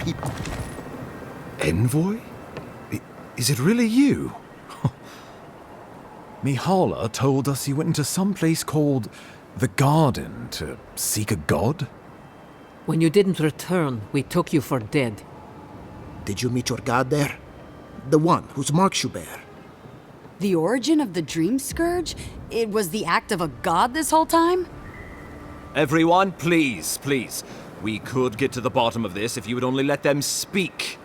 people. Envoy? Is it really you? Mihala told us you went into some place called the Garden to seek a god? When you didn't return, we took you for dead. Did you meet your god there? The one whose marks you bear? The origin of the Dream Scourge? It was the act of a god this whole time? Everyone, please, please. We could get to the bottom of this if you would only let them speak.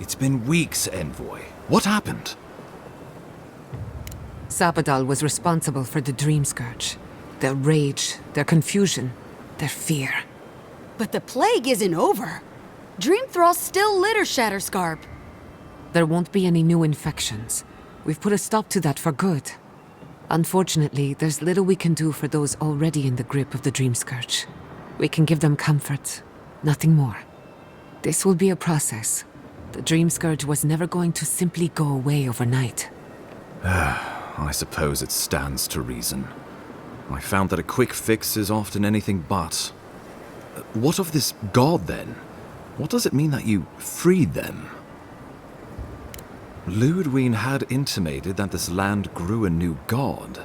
It's been weeks, Envoy. What happened? Sapadal was responsible for the Dream Scourge. Their rage, their confusion, their fear. But the plague isn't over. Dream Thralls still litter Shatterscarp. There won't be any new infections. We've put a stop to that for good. Unfortunately, there's little we can do for those already in the grip of the Dream Scourge. We can give them comfort, nothing more. This will be a process. The Dream Scourge was never going to simply go away overnight. I suppose it stands to reason. I found that a quick fix is often anything but. What of this god, then? What does it mean that you freed them? Ludwig had intimated that this land grew a new god.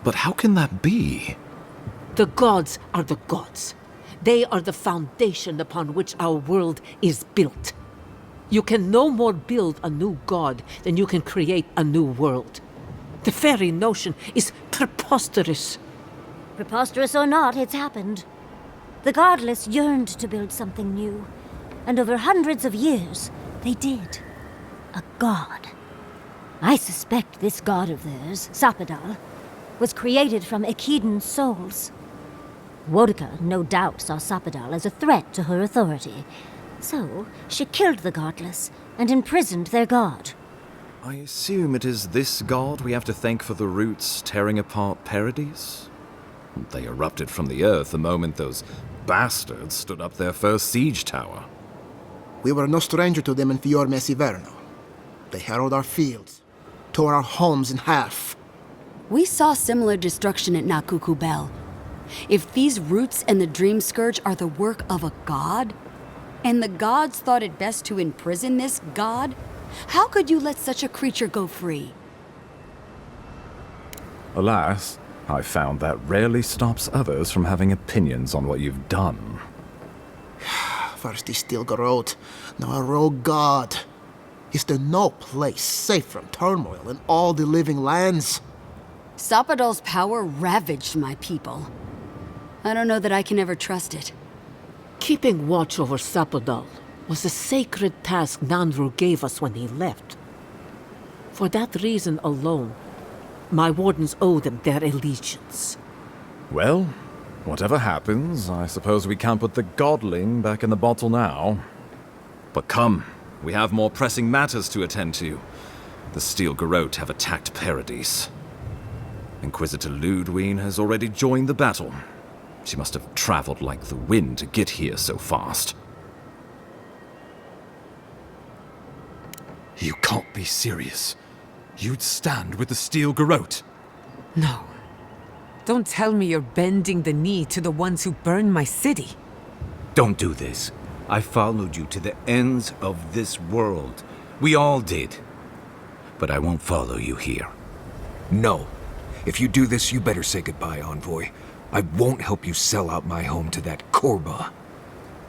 But how can that be? The gods are the gods. They are the foundation upon which our world is built. You can no more build a new god than you can create a new world. The very notion is preposterous. Preposterous or not, it's happened. The Godless yearned to build something new, and over hundreds of years, they did. A god. I suspect this god of theirs, Sapadal, was created from Echidan souls. Wodika no doubt saw Sapadal as a threat to her authority, so she killed the Godless and imprisoned their god. I assume it is this god we have to thank for the roots tearing apart Paradis? They erupted from the earth the moment those bastards stood up their first siege tower. We were no stranger to them in Fior Mesiverno. They harrowed our fields, tore our homes in half. We saw similar destruction at Nakuku Bell. If these roots and the Dream Scourge are the work of a god, and the gods thought it best to imprison this god, how could you let such a creature go free? Alas, I found that rarely stops others from having opinions on what you've done. First he still Garot, now a rogue god. Is there no place safe from turmoil in all the living lands? Sapadal's power ravaged my people. I don't know that I can ever trust it. Keeping watch over Sapadal was a sacred task Nanru gave us when he left. For that reason alone, my wardens owe them their allegiance. Well, whatever happens, I suppose we can't put the godling back in the bottle now. But come, we have more pressing matters to attend to. The Steel Garrote have attacked Paradis. Inquisitor Ludwig has already joined the battle. She must have traveled like the wind to get here so fast. You can't be serious. You'd stand with the Steel Garrote? No. Don't tell me you're bending the knee to the ones who burned my city. Don't do this. I followed you to the ends of this world. We all did. But I won't follow you here. No. If you do this, you better say goodbye, Envoy. I won't help you sell out my home to that Korba.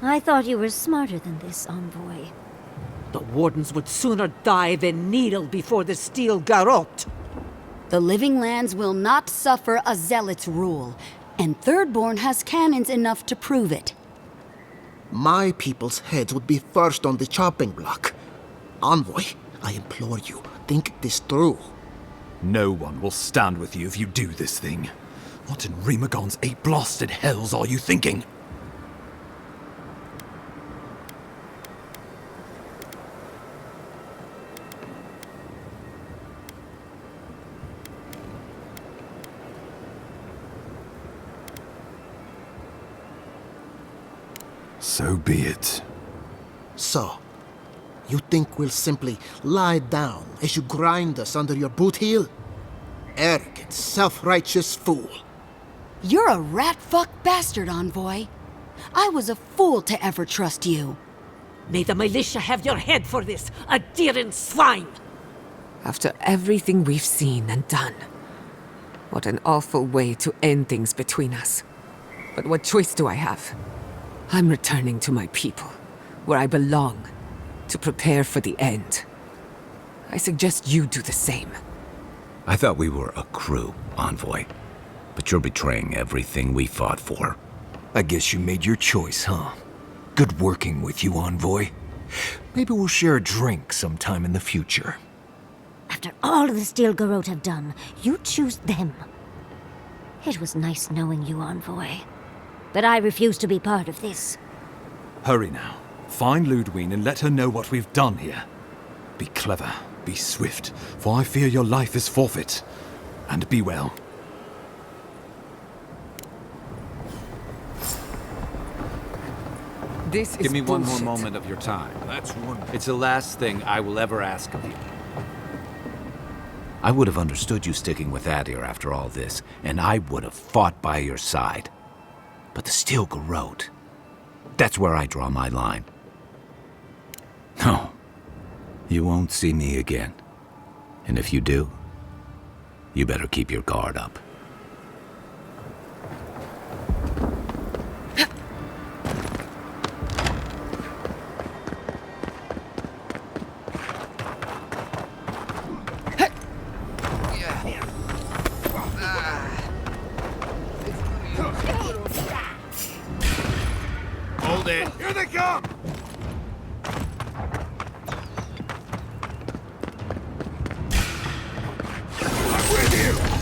I thought you were smarter than this, Envoy. The wardens would sooner die than kneel before the Steel Garrote. The living lands will not suffer a zealot's rule, and Thirdborn has cannons enough to prove it. My people's heads would be first on the chopping block. Envoy, I implore you, think this through. No one will stand with you if you do this thing. What in Remagon's eight blasted hells are you thinking? So be it. So, you think we'll simply lie down as you grind us under your boot heel? Arrogant, self-righteous fool. You're a rat-fuck bastard, Envoy. I was a fool to ever trust you. May the militia have your head for this, adherent swine! After everything we've seen and done, what an awful way to end things between us. But what choice do I have? I'm returning to my people, where I belong, to prepare for the end. I suggest you do the same. I thought we were a crew, Envoy. But you're betraying everything we fought for. I guess you made your choice, huh? Good working with you, Envoy. Maybe we'll share a drink sometime in the future. After all the Steel Garrote have done, you choose them. It was nice knowing you, Envoy. But I refuse to be part of this. Hurry now. Find Ludwine and let her know what we've done here. Be clever, be swift, for I fear your life is forfeit. And be well. This is Give me one more bullshit. moment of your time. That's wonderful. It's the last thing I will ever ask of you. I would have understood you sticking with Adir after all this, and I would have fought by your side. But the Steel Garrote, that's where I draw my line. No, you won't see me again. And if you do, you better keep your guard up. Hold it! Here they come! I'm with you!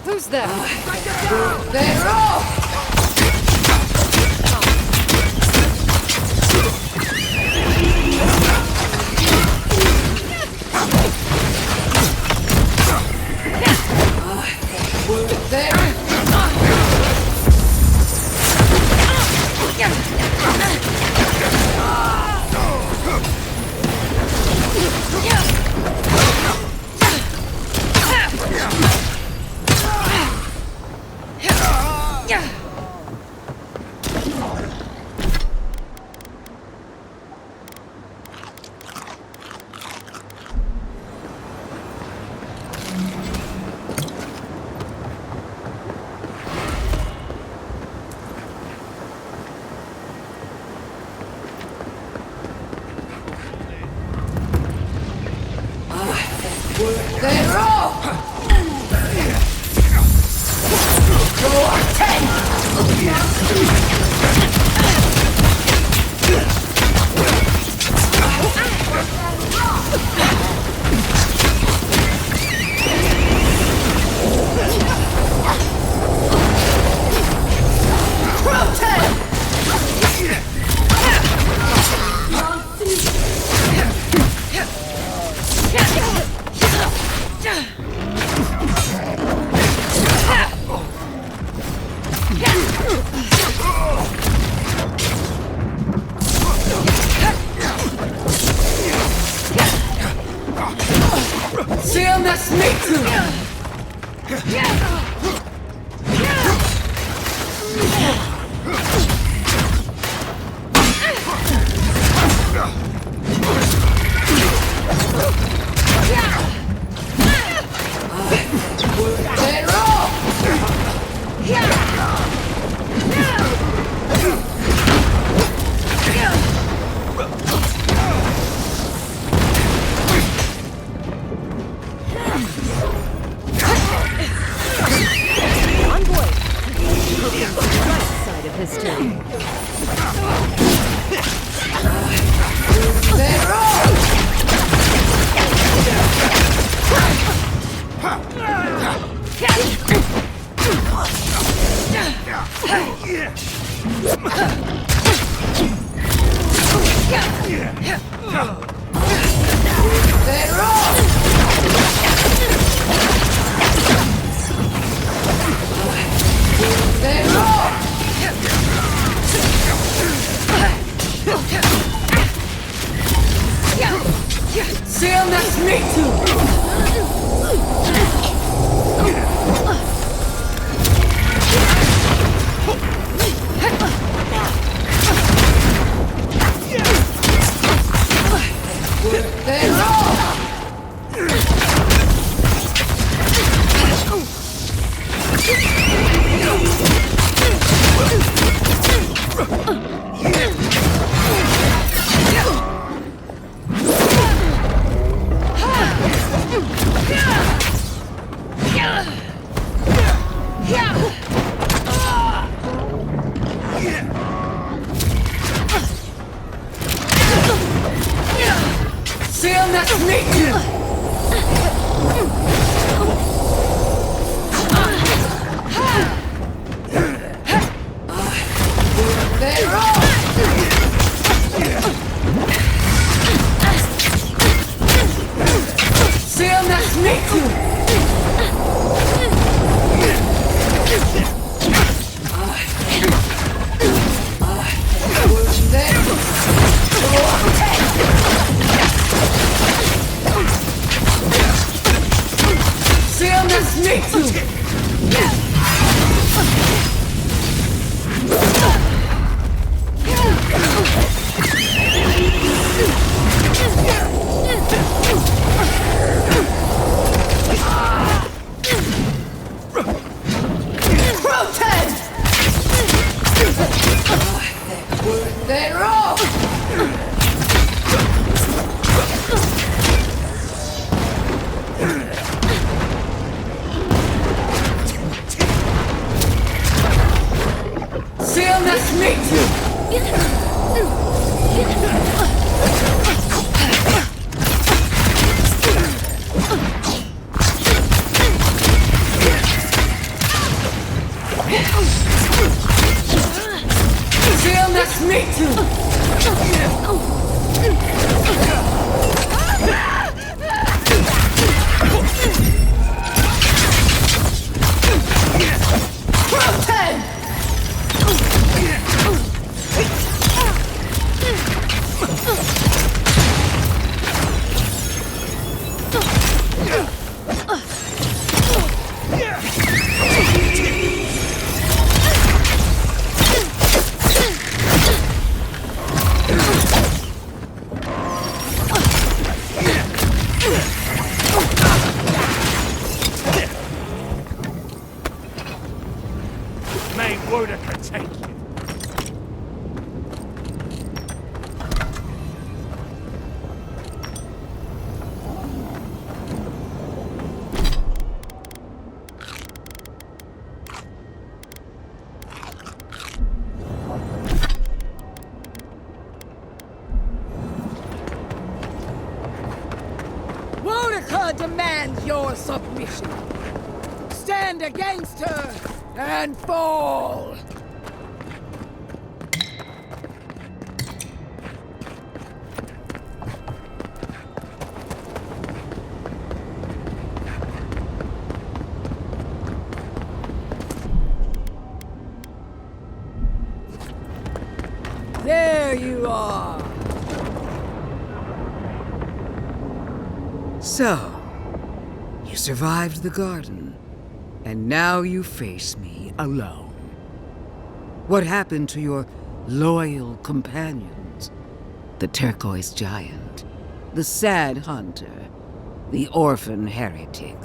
Who's there? They're off! They're off! me too! See him, that's me! See him, that's me! See him, that's me too! They're all! See him, that's me too! See him, that's me too! May Wodeker take you. Wodeker demands your submission. Stand against her and fall! There you are! So, you survived the garden, and now you face me alone. What happened to your loyal companions? The turquoise giant, the sad hunter, the orphan heretic,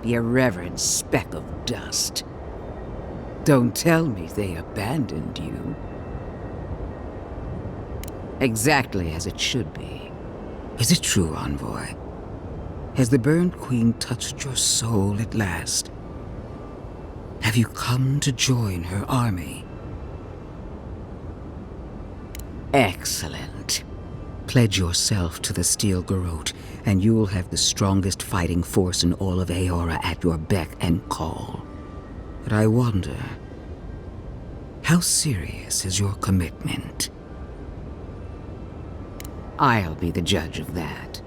the irreverent speck of dust. Don't tell me they abandoned you. Exactly as it should be. Is it true, Envoy? Has the Burned Queen touched your soul at last? Have you come to join her army? Excellent. Pledge yourself to the Steel Garrote, and you'll have the strongest fighting force in all of Aora at your beck and call. But I wonder, how serious is your commitment? I'll be the judge of that.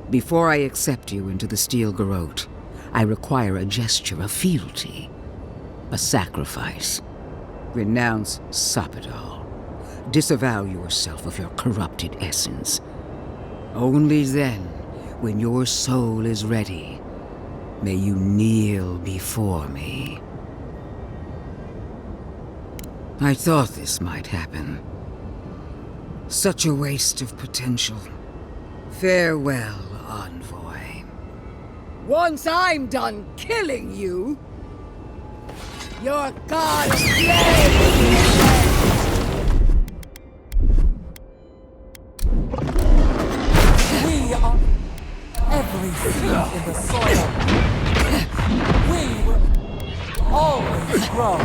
Before I accept you into the Steel Garrote, I require a gesture of fealty. A sacrifice. Renounce Sapidal. Disavow yourself of your corrupted essence. Only then when your soul is ready, may you kneel before me. I thought this might happen. Such a waste of potential. Farewell, envoy. Once I'm done killing you, your god of flame! We are every seed in the soil. We will always grow.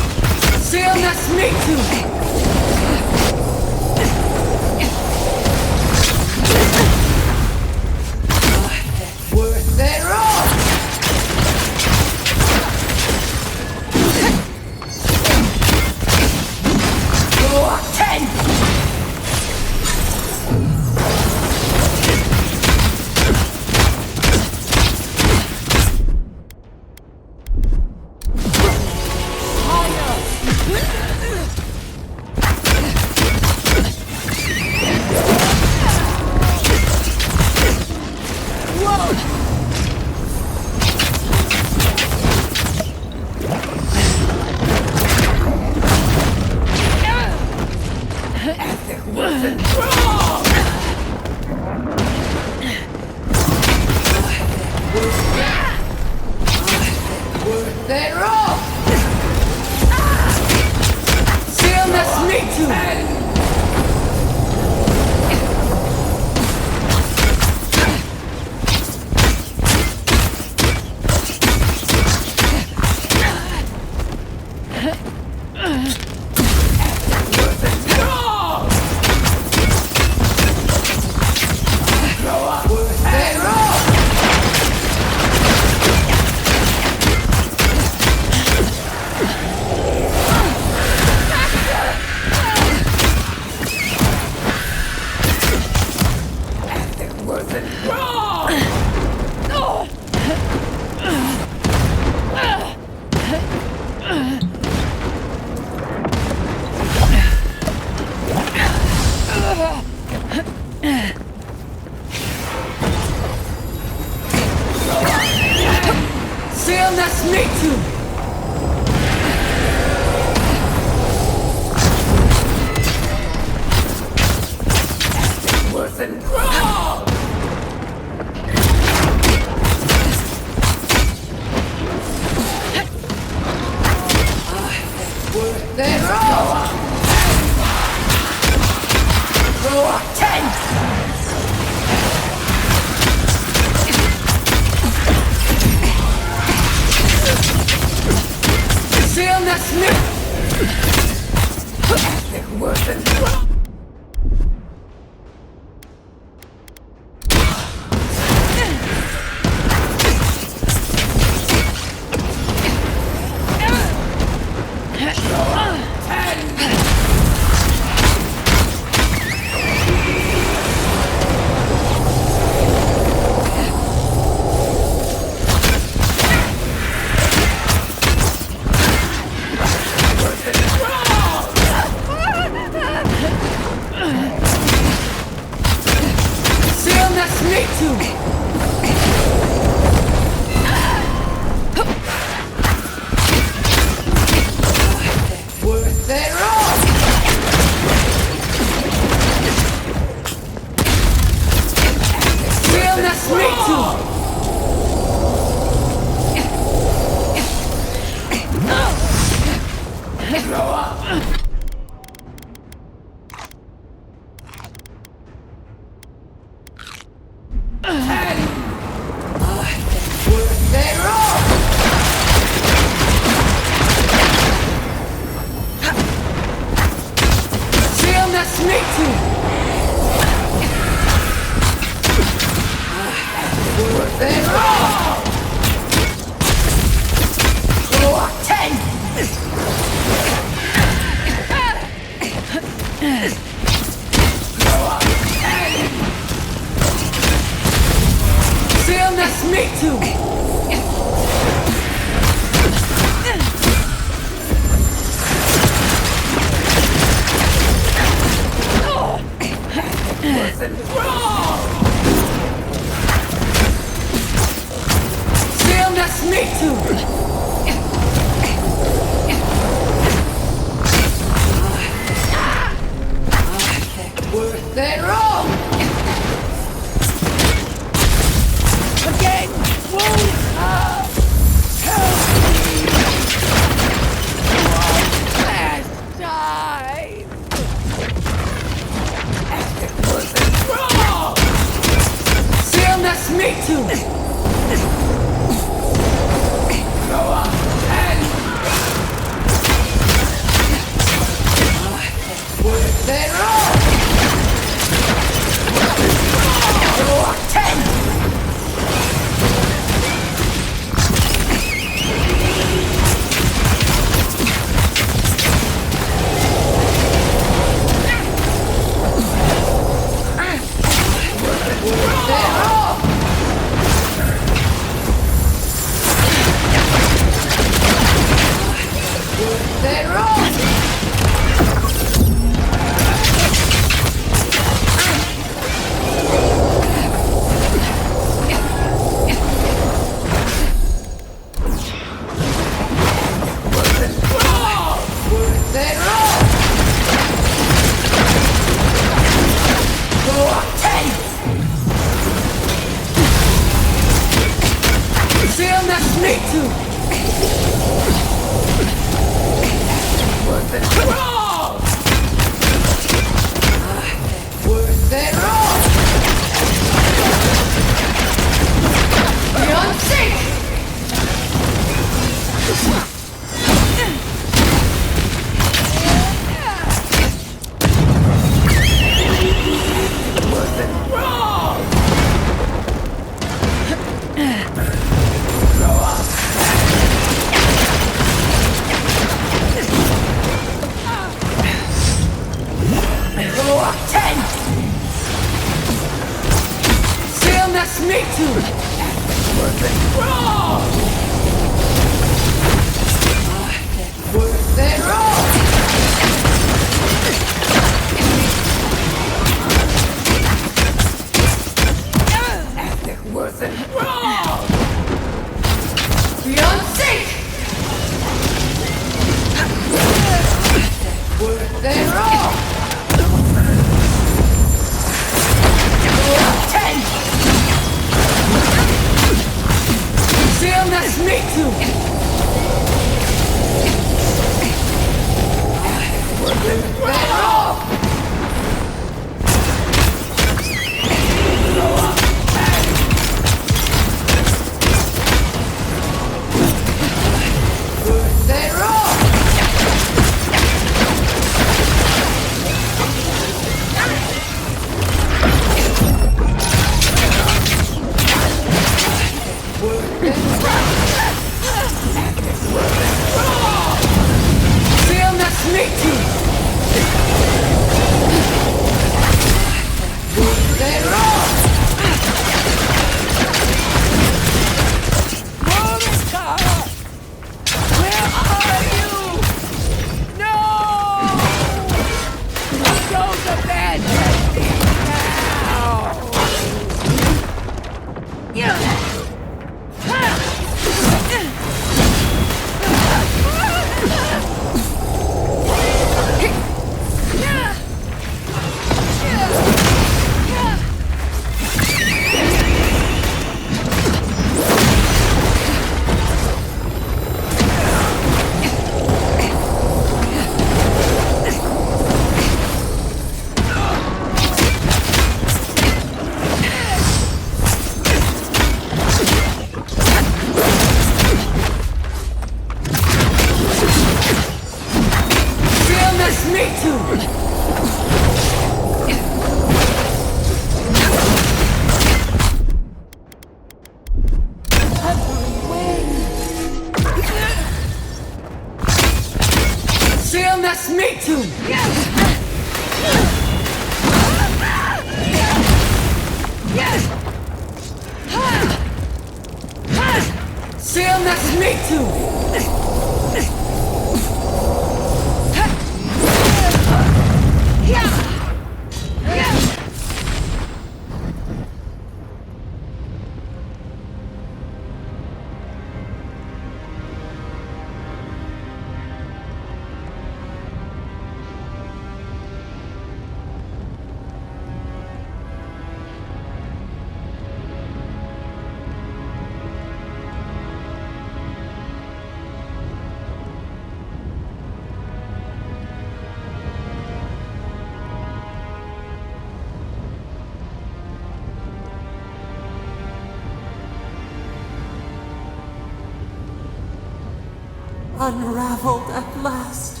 Unraveled at last.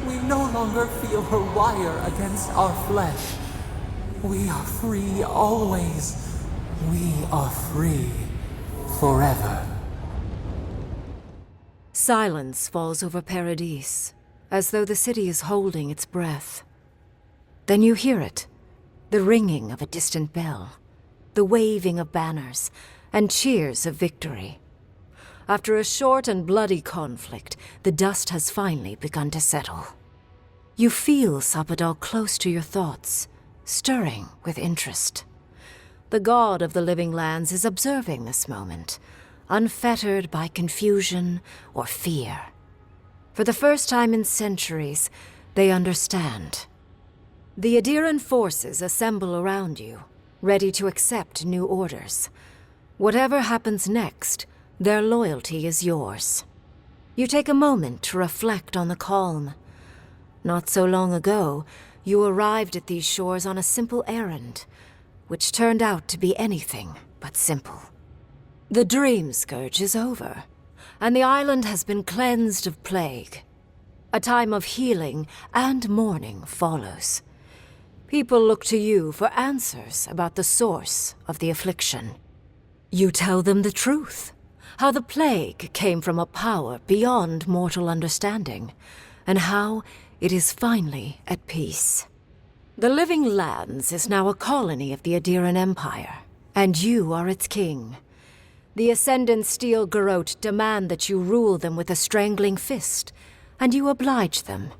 We no longer feel her wire against our flesh. We are free always. We are free forever. Silence falls over Paradis, as though the city is holding its breath. Then you hear it, the ringing of a distant bell, the waving of banners, and cheers of victory. After a short and bloody conflict, the dust has finally begun to settle. You feel Sapadal close to your thoughts, stirring with interest. The god of the living lands is observing this moment, unfettered by confusion or fear. For the first time in centuries, they understand. The Adiran forces assemble around you, ready to accept new orders. Whatever happens next, their loyalty is yours. You take a moment to reflect on the calm. Not so long ago, you arrived at these shores on a simple errand, which turned out to be anything but simple. The Dream Scourge is over, and the island has been cleansed of plague. A time of healing and mourning follows. People look to you for answers about the source of the affliction. You tell them the truth, how the plague came from a power beyond mortal understanding, and how it is finally at peace. The Living Lands is now a colony of the Adiran Empire, and you are its king. The Ascendant Steel Garrote demand that you rule them with a strangling fist, and you oblige them.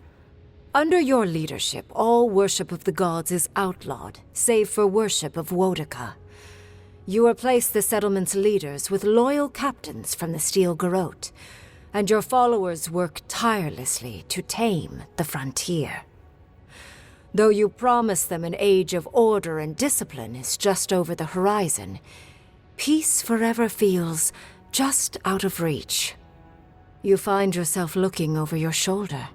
Under your leadership, all worship of the gods is outlawed, save for worship of Wodaka. You replace the settlement's leaders with loyal captains from the Steel Garrote, and your followers work tirelessly to tame the frontier. Though you promise them an age of order and discipline is just over the horizon, peace forever feels just out of reach. You find yourself looking over your shoulder.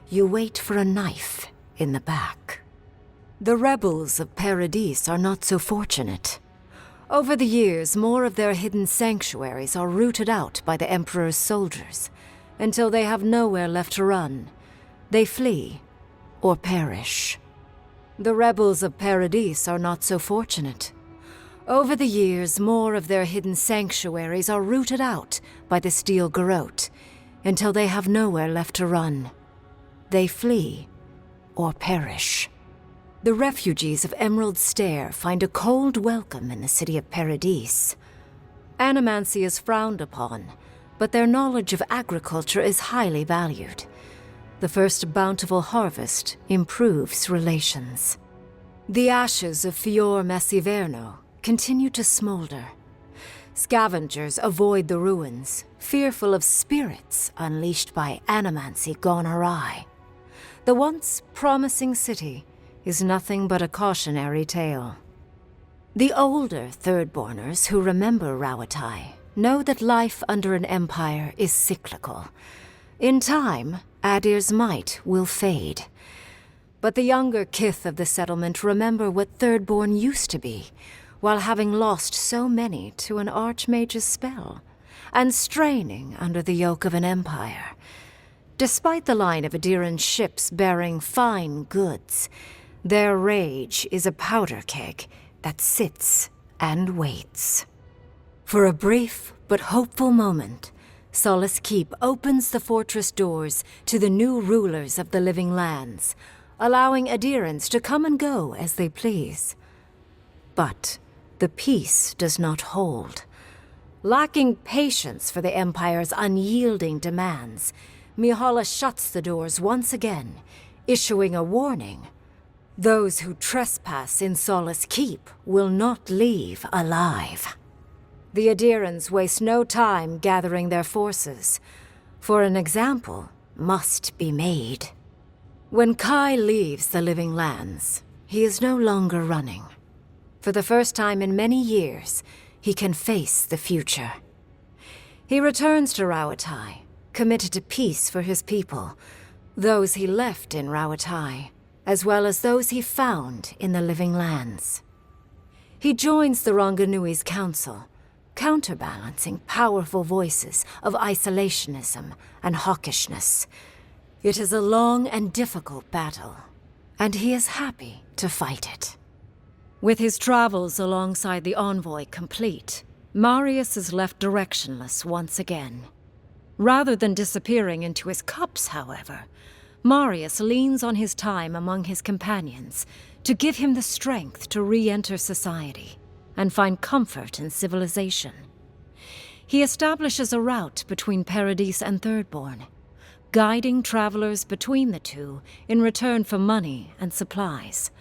You wait for a knife in the back. The rebels of Paradis are not so fortunate. Over the years, more of their hidden sanctuaries are rooted out by the Emperor's soldiers, until they have nowhere left to run. They flee, or perish. The rebels of Paradis are not so fortunate. Over the years, more of their hidden sanctuaries are rooted out by the Steel Garrote, until they have nowhere left to run. They flee, or perish. The refugees of Emerald Stair find a cold welcome in the city of Paradis. Animancy is frowned upon, but their knowledge of agriculture is highly valued. The first bountiful harvest improves relations. The ashes of Fior Messiverno continue to smolder. Scavengers avoid the ruins, fearful of spirits unleashed by animancy gone awry. The once promising city is nothing but a cautionary tale. The older Thirdborners who remember Rawatai know that life under an empire is cyclical. In time, Adir's might will fade. But the younger kith of the settlement remember what Thirdborn used to be, while having lost so many to an archmage's spell, and straining under the yoke of an empire. Despite the line of Adiran ships bearing fine goods, their rage is a powder keg that sits and waits. For a brief but hopeful moment, Solace Keep opens the fortress doors to the new rulers of the Living Lands, allowing Adirans to come and go as they please. But the peace does not hold. Lacking patience for the Empire's unyielding demands, Mihala shuts the doors once again, issuing a warning. Those who trespass in Solace Keep will not leave alive. The Adirans waste no time gathering their forces, for an example must be made. When Kai leaves the Living Lands, he is no longer running. For the first time in many years, he can face the future. He returns to Rawatai, committed to peace for his people, those he left in Rawatai, as well as those he found in the Living Lands. He joins the Ronganui's council, counterbalancing powerful voices of isolationism and hawkishness. It is a long and difficult battle, and he is happy to fight it. With his travels alongside the envoy complete, Marius is left directionless once again. Rather than disappearing into his cups, however, Marius leans on his time among his companions to give him the strength to re-enter society and find comfort in civilization. he establishes a route between Paradis and Thirdborn, guiding travelers between the two in return for money and supplies.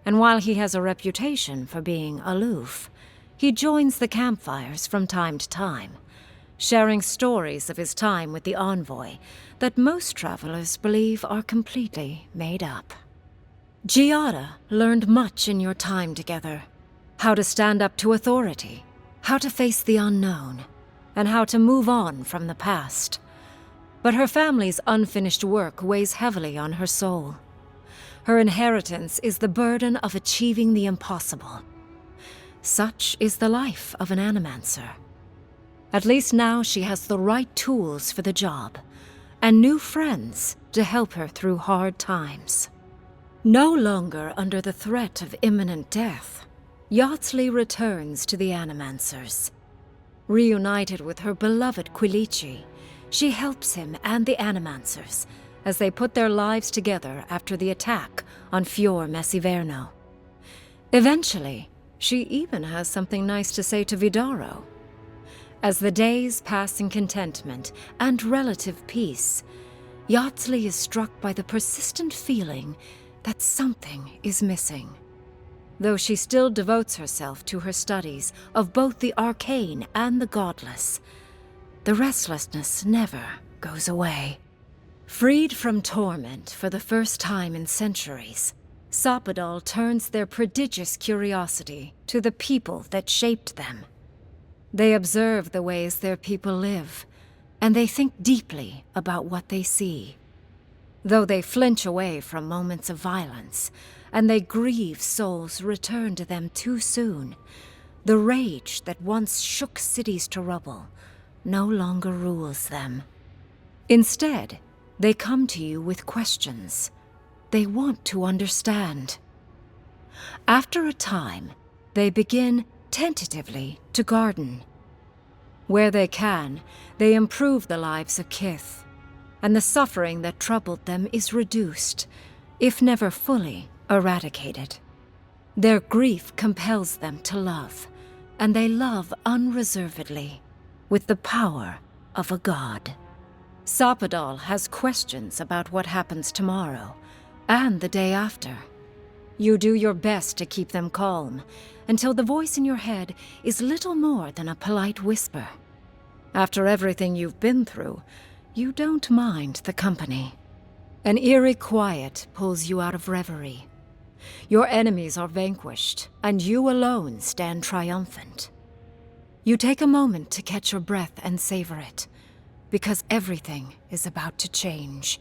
And while he has a reputation for being aloof, he joins the campfires from time to time, sharing stories of his time with the envoy that most travelers believe are completely made up. Giada learned much in your time together. How to stand up to authority, how to face the unknown, and how to move on from the past. But her family's unfinished work weighs heavily on her soul. Her inheritance is the burden of achieving the impossible. Such is the life of an animancer. At least now she has the right tools for the job, and new friends to help her through hard times. No longer under the threat of imminent death, Yardsley returns to the Animancers. Reunited with her beloved Quilici, she helps him and the Animancers as they put their lives together after the attack on Fior Messiverno. Eventually, she even has something nice to say to Vidaro. As the days pass in contentment and relative peace, Yardsley is struck by the persistent feeling that something is missing. Though she still devotes herself to her studies of both the arcane and the godless, the restlessness never goes away. Freed from torment for the first time in centuries, Sapadal turns their prodigious curiosity to the people that shaped them. They observe the ways their people live, and they think deeply about what they see. Though they flinch away from moments of violence, and they grieve souls returned to them too soon, the rage that once shook cities to rubble no longer rules them. Instead, they come to you with questions. They want to understand. After a time, they begin tentatively to garden. Where they can, they improve the lives of Kith, and the suffering that troubled them is reduced, if never fully eradicated. Their grief compels them to love, and they love unreservedly, with the power of a god. Sapadal has questions about what happens tomorrow, and the day after. You do your best to keep them calm, until the voice in your head is little more than a polite whisper. After everything you've been through, you don't mind the company. An eerie quiet pulls you out of reverie. Your enemies are vanquished, and you alone stand triumphant. You take a moment to catch your breath and savor it, because everything is about to change.